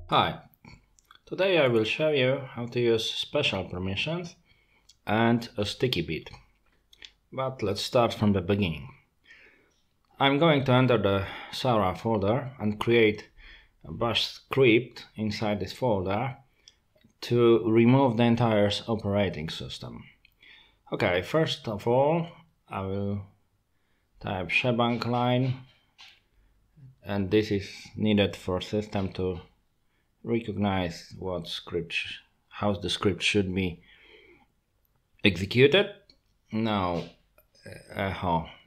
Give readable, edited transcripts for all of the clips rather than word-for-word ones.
Hi, today I will show you how to use special permissions and a sticky bit. But let's start from the beginning. I'm going to enter the Sara folder and create a bash script inside this folder to remove the entire operating system. Okay, first of all I will type shebang line, and this is needed for system to recognize how the script should be executed. Now,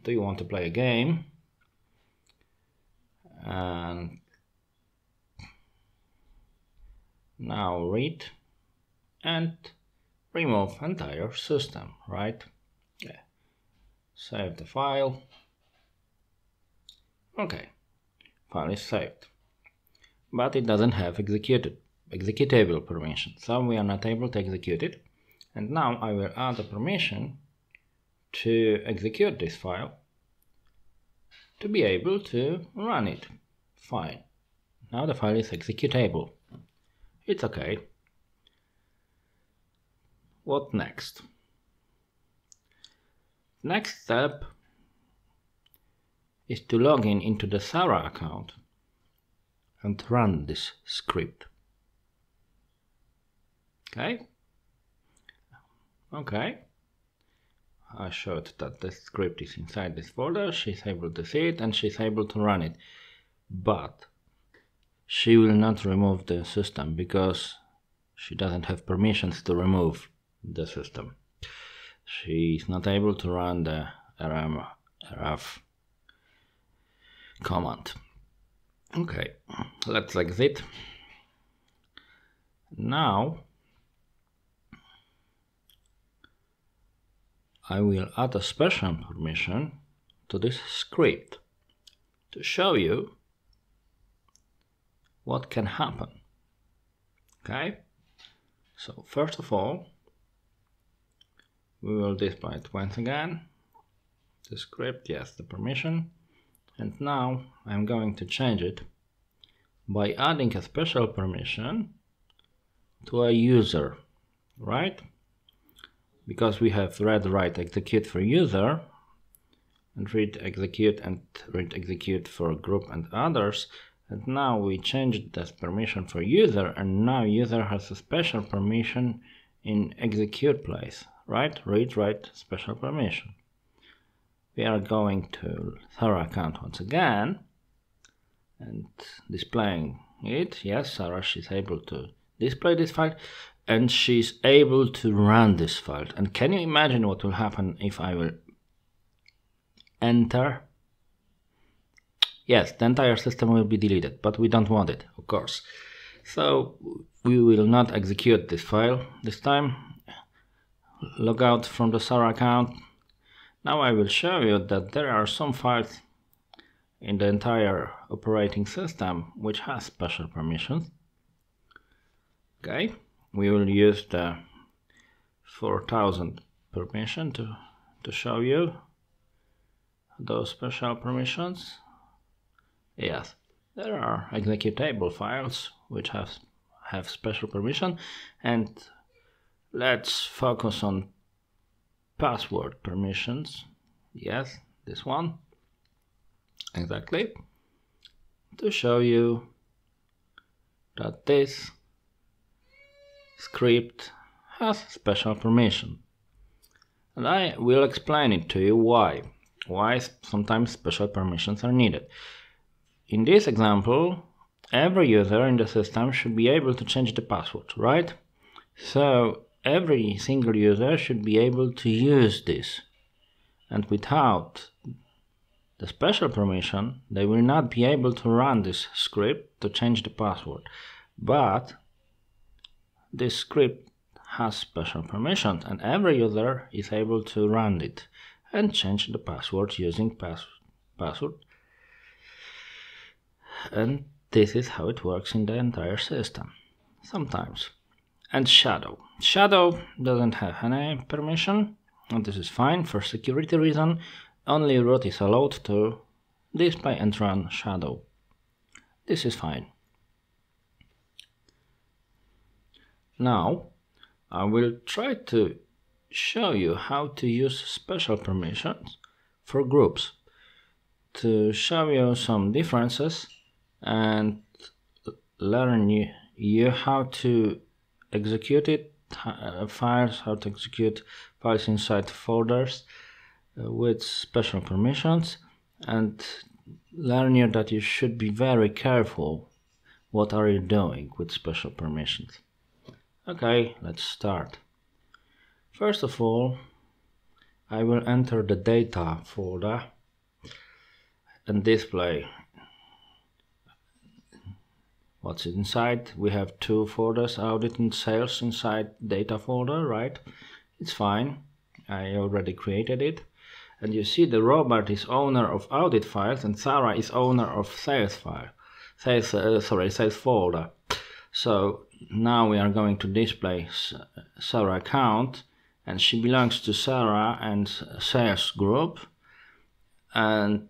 do you want to play a game? And now read and remove entire system, right? Yeah. Save the file. Okay, file is saved, but it doesn't have executable permission, so we are not able to execute it. And now I will add a permission to execute this file to be able to run it. Fine. Now the file is executable. It's okay. What next? Next step is to log into the Sara account and run this script. Okay. I showed that the script is inside this folder. She's able to see it and she's able to run it, but she will not remove the system because she doesn't have permissions to remove the system. She is not able to run the rf command. Okay, let's exit. Now I will add a special permission to this script to show you what can happen. Okay, so first of all we will display it once again, the script, yes, the permission, and now I'm going to change it by adding a special permission to a user, right? Because we have read write execute for user and read execute for group and others, and now we changed this permission for user, and now user has a special permission in execute place, right? Read write special permission. We are going to Sara account once again and displaying it. Yes, Sara, she's able to display this file and she's able to run this file. And can you imagine what will happen if I will enter? Yes, the entire system will be deleted, but we don't want it, of course. So we will not execute this file this time. Log out from the Sara account. Now I will show you that there are some files in the entire operating system which has special permissions. Okay, we will use the 4000 permission to show you those special permissions. Yes, there are executable files which have special permission, and let's focus on password permissions. Yes, this one exactly, to show you that this script has special permission, and I will explain it to you why sometimes special permissions are needed. In this example, every user in the system should be able to change the password, right? So every single user should be able to use this, and without the special permission they will not be able to run this script to change the password. But this script has special permission and every user is able to run it and change the password using password, and this is how it works in the entire system sometimes. And shadow doesn't have any permission, and this is fine. For security reason, only root is allowed to display and run shadow. This is fine. now I will try to show you how to use special permissions for groups, to show you some differences and learn you how to execute how to execute files inside folders with special permissions, and learn you that you should be very careful what are you doing with special permissions. Okay, let's start. First of all, I will enter the data folder and display what's inside. We have two folders, audit and sales, inside data folder, right? It's fine, I already created it. And you see the Robert is owner of audit files and Sarah is owner of sales file, sales folder. So now we are going to display Sarah account, and she belongs to Sarah and sales group, and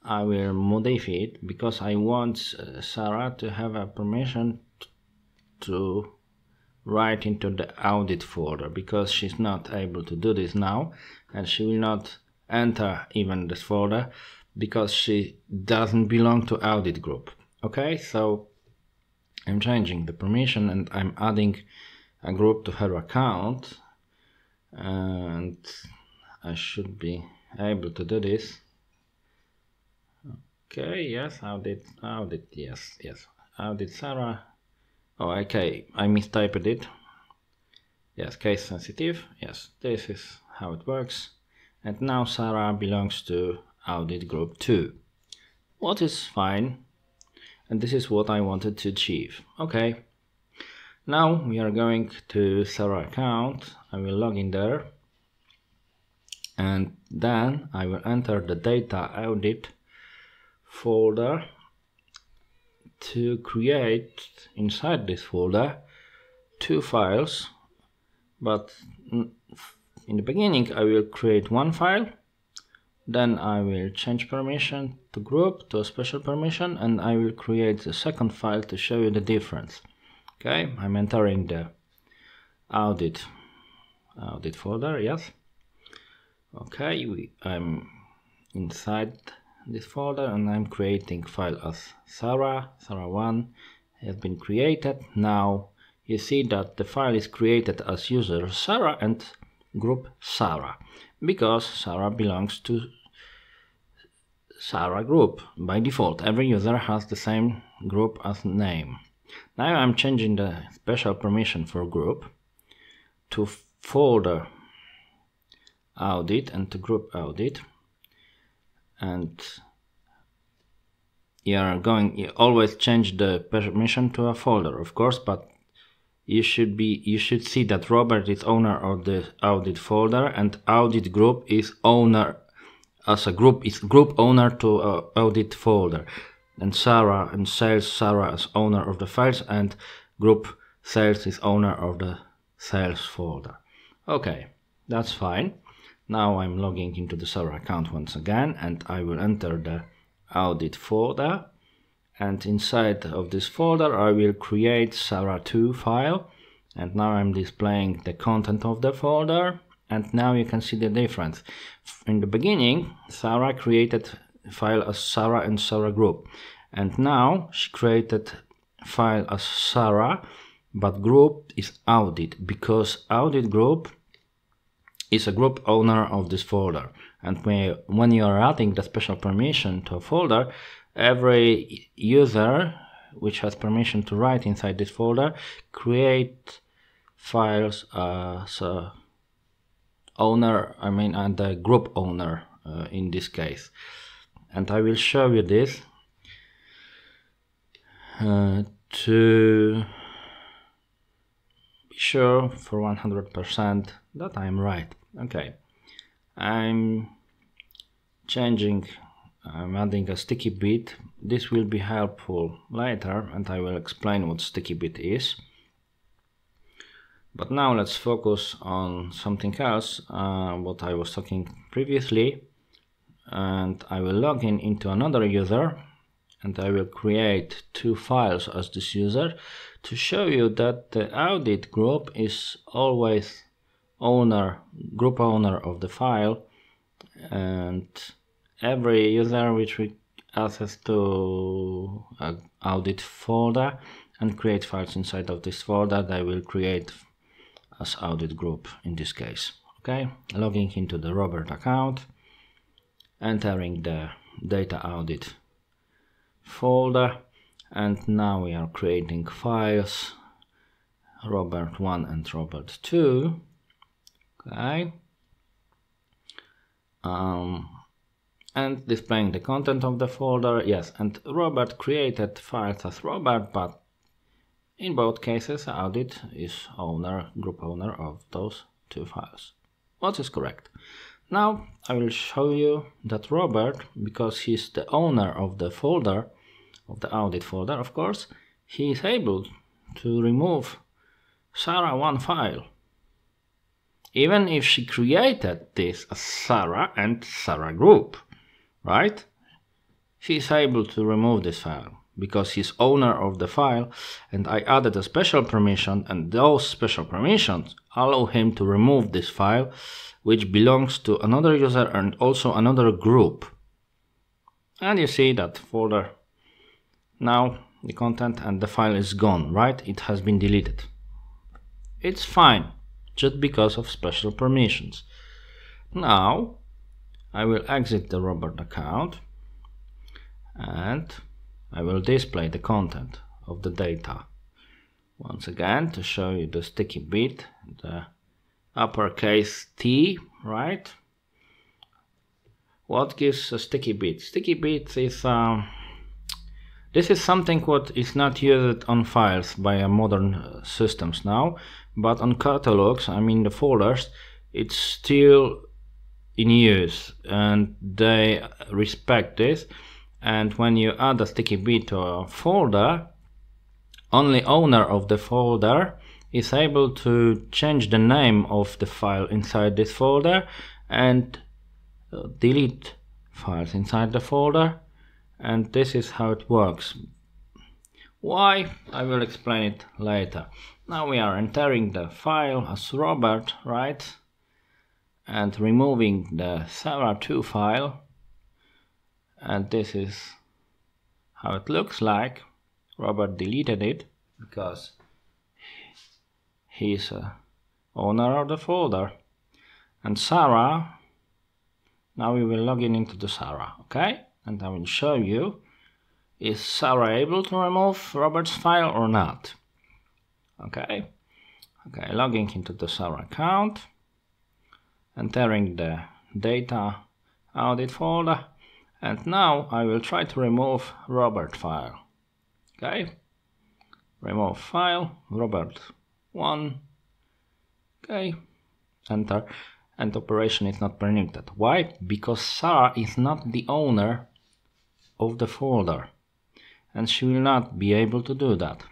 I will modify it because I want Sarah to have a permission to write into the audit folder, because she's not able to do this now, and she will not enter even this folder because she doesn't belong to audit group. Okay, so I'm changing the permission and I'm adding a group to her account, and I should be able to do this. Okay, yes, audit, yes, audit Sarah. Oh, okay, I mistyped it. Yes, case sensitive. Yes, this is how it works. And now Sarah belongs to audit group 2. What is fine, and this is what I wanted to achieve. Okay, now we are going to Sarah account. I will log in there, and then I will enter the data audit folder to create inside this folder two files, but in the beginning I will create one file, then I will change permission to group to a special permission, and I will create the second file to show you the difference. Okay, I'm entering the audit folder, yes. Okay, I'm inside this folder and I'm creating file as Sarah1 has been created. Now you see that the file is created as user Sarah and group Sarah, because Sarah belongs to Sarah group. By default, every user has the same group as name. Now I'm changing the special permission for group to folder audit and to group audit, and you always change the permission to a folder, of course, but you should see that Robert is owner of the audit folder and audit group is owner as a group, is group owner to audit folder, and Sarah and sales, Sarah is owner of the files and group sales is owner of the sales folder. Okay, that's fine. Now I'm logging into the Sarah account once again, and I will enter the audit folder, and inside of this folder I will create Sarah2 file, and now I'm displaying the content of the folder, and now you can see the difference. In the beginning Sarah created file as Sarah and Sarah group, and now she created file as Sarah, but group is audit, because audit group is a group owner of this folder, and when you are adding the special permission to a folder, every user which has permission to write inside this folder create files as owner, and the group owner in this case. And I will show you this to be sure for 100% that I'm right. Okay, I'm adding a sticky bit. This will be helpful later, and I will explain what sticky bit is. But now let's focus on something else, what I was talking previously, and I will log into another user, and I will create two files as this user to show you that the audit group is always group owner of the file, and every user which we access to an audit folder and create files inside of this folder, they will create as audit group in this case. Okay, logging into the Robert account, entering the data audit folder, and now we are creating files Robert 1 and Robert 2. Okay, and displaying the content of the folder. Yes, and Robert created files as Robert, but in both cases audit is group owner of those two files. What is correct? Now I will show you that Robert, because he's the owner of the folder, of the audit folder, of course, he is able to remove Sarah1 file, even if she created this as Sarah and Sarah group, right? She is able to remove this file because he's owner of the file, and I added a special permission, and those special permissions allow him to remove this file, which belongs to another user and also another group. And you see that folder, now the content and the file is gone, right? It has been deleted. It's fine, just because of special permissions. Now I will exit the Robert account and I will display the content of the data once again to show you the sticky bit, the uppercase T, right? What gives a sticky bit? Sticky bit is this is something what is not used on files by modern systems now, but on catalogs, I mean the folders, it's still in use and they respect this. And when you add a sticky bit to a folder, only owner of the folder is able to change the name of the file inside this folder and delete files inside the folder, and this is how it works. Why? I will explain it later. Now we are entering the file as Robert, right? And removing the Sarah2 file, and this is how it looks like. Robert deleted it because he's a owner of the folder. And Sarah, now we will log in into the Sarah, okay? And I will show you, is Sarah able to remove Robert's file or not? Okay, logging into the Sarah account, entering the data audit folder, and now I will try to remove Robert file. Okay, remove file, Robert 1, okay, enter, and operation is not permitted. Why? Because Sarah is not the owner of the folder and she will not be able to do that.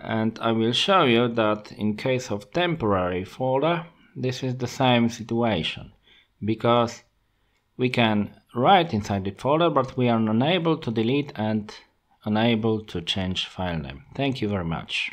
And I will show you that in case of temporary folder, this is the same situation, because we can write inside the folder, but we are unable to delete and unable to change file name. Thank you very much.